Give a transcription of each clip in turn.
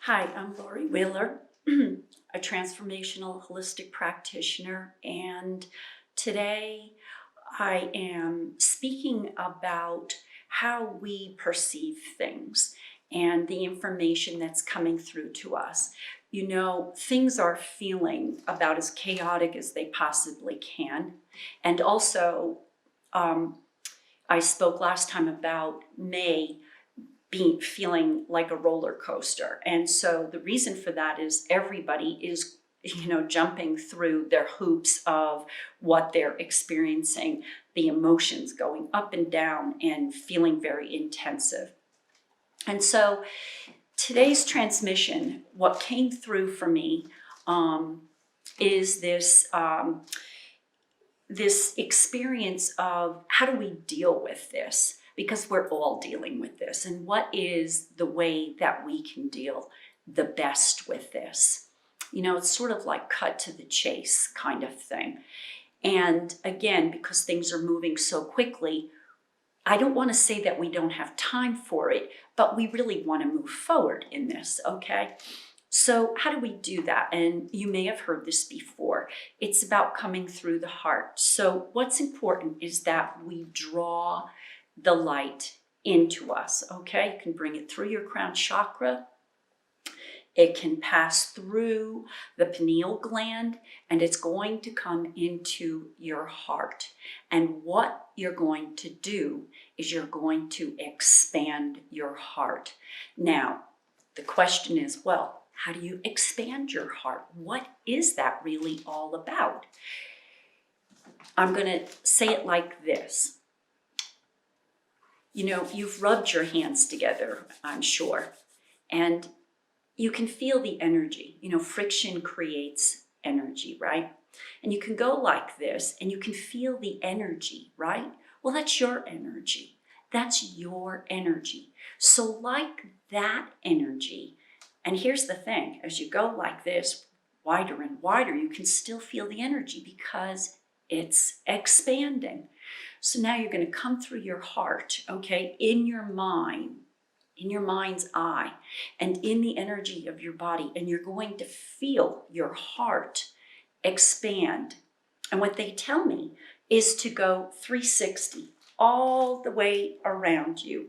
Hi, I'm Laurie Wheeler, a transformational holistic practitioner, and today I am speaking about how we perceive things and the information that's coming through to us. You know, things are feeling about as chaotic as they possibly can. And also, I spoke last time about May feeling like a roller coaster. And so the reason for that is everybody is, jumping through their hoops of what they're experiencing, the emotions going up and down and feeling very intensive. And so today's transmission, what came through for me is this experience of how do we deal with this? Because we're all dealing with this. And what is the way that we can deal the best with this? You know, it's sort of like cut to the chase kind of thing. And again, because things are moving so quickly, I don't want to say that we don't have time for it, but we really want to move forward in this, okay? So how do we do that? And you may have heard this before. It's about coming through the heart. So what's important is that we draw the light into us, okay? You can bring it through your crown chakra. It can pass through the pineal gland, and it's going to come into your heart. And what you're going to do is you're going to expand your heart. Now, the question is, well, how do you expand your heart? What is that really all about? I'm going to say it like this. You know, you've rubbed your hands together, I'm sure, and you can feel the energy. You know, friction creates energy, right? And you can go like this and you can feel the energy, right? Well, that's your energy. That's your energy. So like that energy, and here's the thing, as you go like this, wider and wider, you can still feel the energy because it's expanding. So now you're going to come through your heart, okay, in your mind, in your mind's eye, and in the energy of your body, and you're going to feel your heart expand. And what they tell me is to go 360 all the way around you,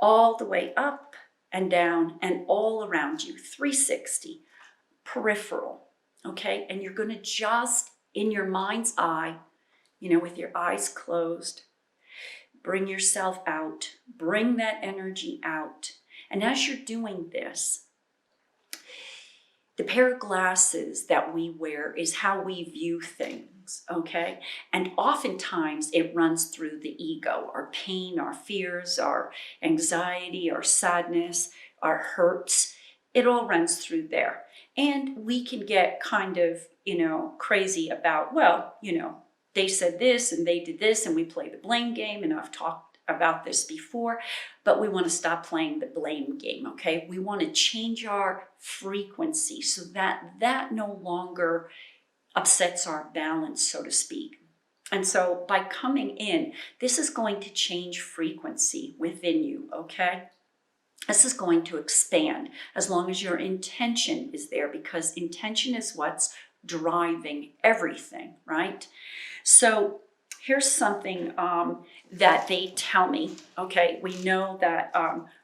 all the way up and down and all around you, 360, peripheral, okay? And you're going to just, in your mind's eye, you know, with your eyes closed, bring yourself out, bring that energy out. And as you're doing this, the pair of glasses that we wear is how we view things, okay? And oftentimes it runs through the ego, our pain, our fears, our anxiety, our sadness, our hurts. It all runs through there. And we can get kind of, crazy about, well, they said this and they did this and we play the blame game, and I've talked about this before, but we want to stop playing the blame game, okay? We want to change our frequency so that that no longer upsets our balance, so to speak. And so by coming in, this is going to change frequency within you, okay? This is going to expand as long as your intention is there, because intention is what's driving everything, right? So here's something that they tell me, okay? We know that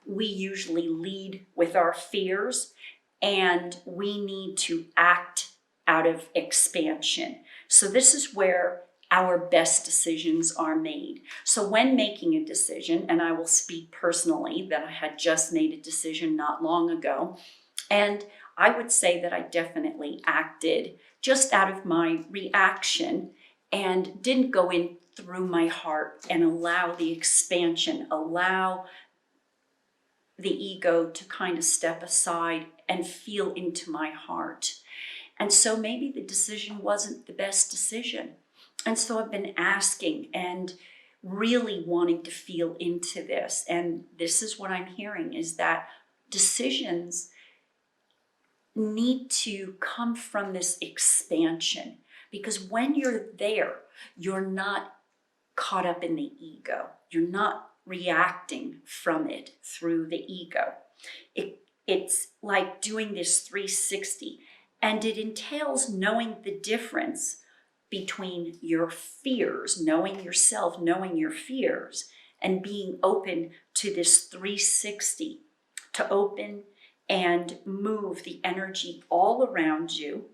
we usually lead with our fears, and we need to act out of expansion. So this is where our best decisions are made. So when making a decision, and I will speak personally that I had just made a decision not long ago, and I would say that I definitely acted just out of my reaction and didn't go in through my heart and allow the expansion, allow the ego to kind of step aside and feel into my heart. And so maybe the decision wasn't the best decision. And so I've been asking and really wanting to feel into this. And this is what I'm hearing, is that decisions need to come from this expansion. Because when you're there, you're not caught up in the ego. You're not reacting from it through the ego. it's like doing this 360, and it entails knowing the difference between your fears, knowing yourself, knowing your fears, and being open to this 360, to open and move the energy all around you,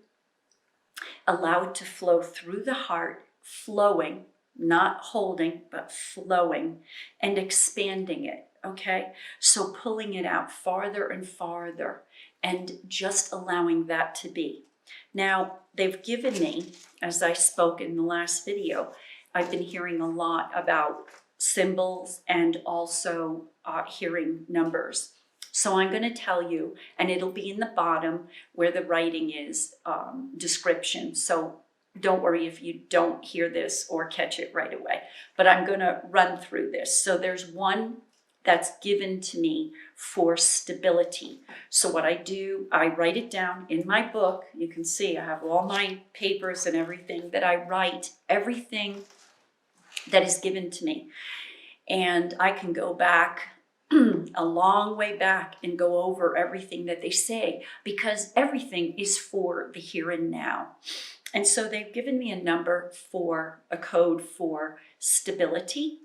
allow it to flow through the heart, flowing, not holding, but flowing and expanding it, okay? So pulling it out farther and farther and just allowing that to be. Now, they've given me, as I spoke in the last video, I've been hearing a lot about symbols and also hearing numbers. So I'm going to tell you, and it'll be in the bottom where the writing is, description. So don't worry if you don't hear this or catch it right away. But I'm going to run through this. So there's one that's given to me for stability. So what I do, I write it down in my book. You can see I have all my papers and everything that I write, everything that is given to me. And I can go back a long way back and go over everything that they say, because everything is for the here and now. And so they've given me a number for a code for stability.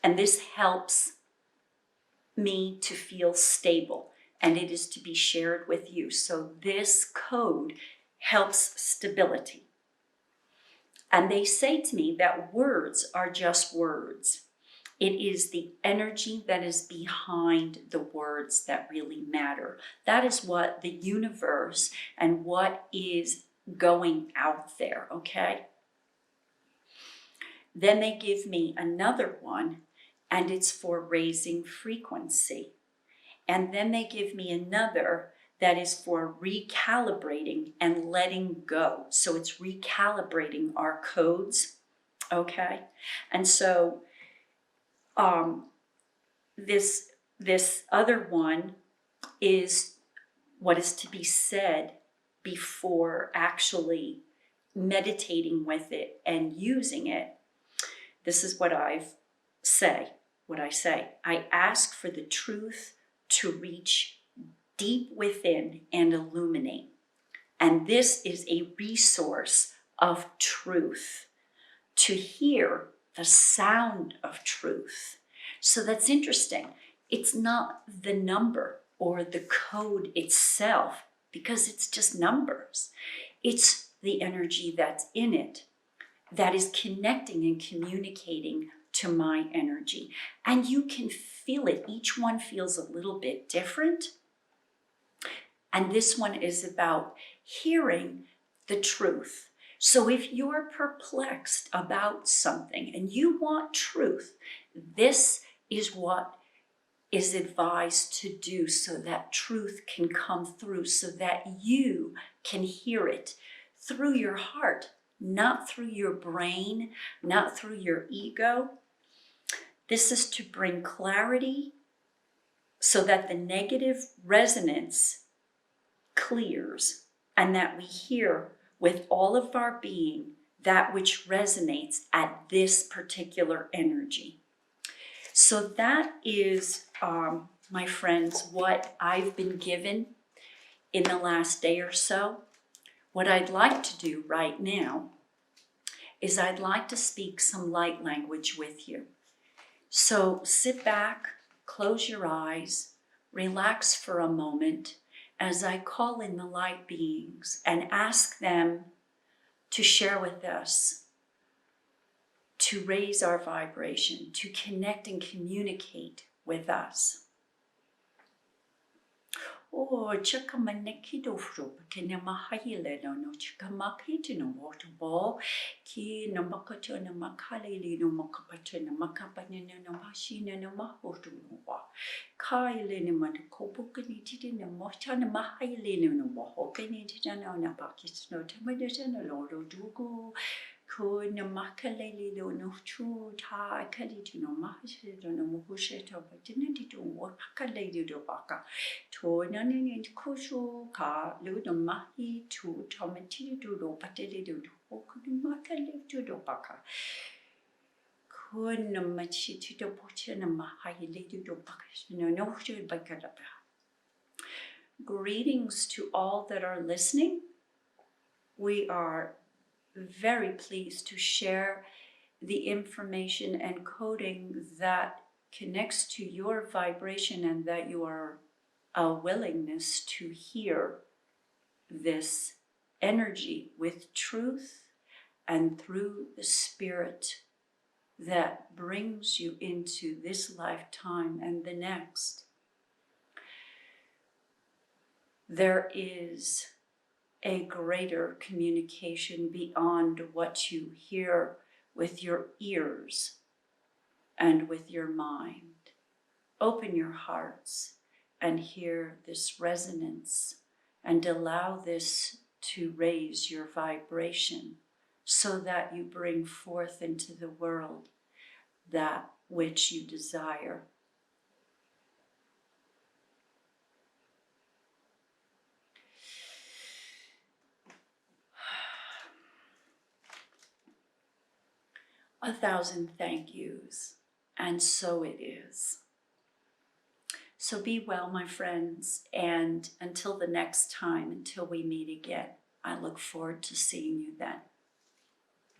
And this helps me to feel stable, and it is to be shared with you. So this code helps stability. And they say to me that words are just words. It is the energy that is behind the words that really matter. That is what the universe and what is going out there, okay? Then they give me another one, and it's for raising frequency. And then they give me another that is for recalibrating and letting go. So it's recalibrating our codes, okay? And so this other one is what is to be said before actually meditating with it and using it. This is what I say. I ask for the truth to reach deep within and illuminate. And this is a resource of truth, to hear the sound of truth. So that's interesting. It's not the number or the code itself, because it's just numbers. It's the energy that's in it that is connecting and communicating to my energy. And you can feel it. Each one feels a little bit different. And this one is about hearing the truth. So if you're perplexed about something and you want truth, this is what is advised to do, so that truth can come through, so that you can hear it through your heart, not through your brain, not through your ego. This is to bring clarity so that the negative resonance clears, and that we hear with all of our being that which resonates at this particular energy. So that is, my friends, what I've been given in the last day or so. What I'd like to do right now is I'd like to speak some light language with you. So sit back, close your eyes, relax for a moment as I call in the light beings and ask them to share with us, to raise our vibration, to connect and communicate with us. Oh, chakamaneki do frup, kinamahile no chikamaki to no water ball, ki no makato no makali no makapato no makapani no machine no mahotu no wa. Kaile no matakopukani titi no mocha no mahile no mohokani titano no pakis no tamadita no lordo dugo. Ko na makalele lo no chu ta kali to no mahishe no mohushe to but didn't it work kalele do baka to none in kushu ka lo no mahi to tomati do do patele do okuni makale to do baka ko na machi to do poche na mahile do baka no no should baka. Greetings to all that are listening. We are very pleased to share the information and coding that connects to your vibration, and that you are a willingness to hear this energy with truth and through the spirit that brings you into this lifetime and the next. There is a greater communication beyond what you hear with your ears and with your mind. Open your hearts and hear this resonance, and allow this to raise your vibration so that you bring forth into the world that which you desire. A thousand thank yous, and so it is. So be well, my friends, and until the next time, until we meet again, I look forward to seeing you then.